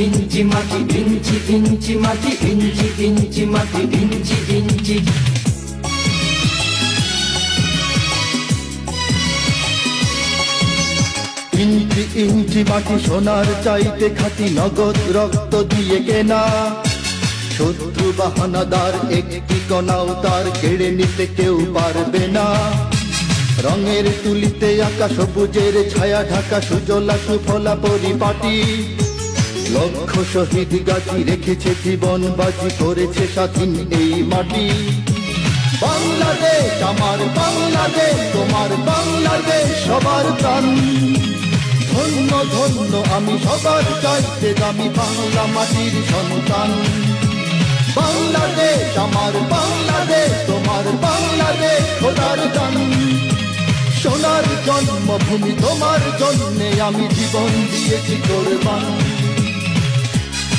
ইঞ্চি মাটি, ইঞ্চি ইঞ্চি মাটি, ইঞ্চি ইঞ্চি মাটি, ইঞ্চি ইঞ্চি। ইঞ্চি ইঞ্চি মাটি সোনার চাইতে খাঁটি, নগদ রক্ত দিয়ে কেনা। শত্রু বাহানাদার একটি কণাও তার কেড়ে নিতে কেউ পারবে না। রঙের তুলিতে আঁকা সবুজের ছায়া ঢাকা সুজলা সুফলা পরিপাটি। লক্ষ শহীদ গাছি রেখেছে জীবন বাজি, করেছে স্বাধীন এই মাটি। বাংলাদেশ আমার বাংলাদেশ, তোমার বাংলাদেশ সবার প্রাণ। ধন্য ধন্য আমি সবার চাইতে দামি বাংলা মাটির সন্তান। বাংলাদেশ আমার বাংলাদেশ, তোমার বাংলাদেশ খোদার দান। সোনার জন্মভূমি তোমার জন্যে আমি জীবন দিয়েছি কোরবান।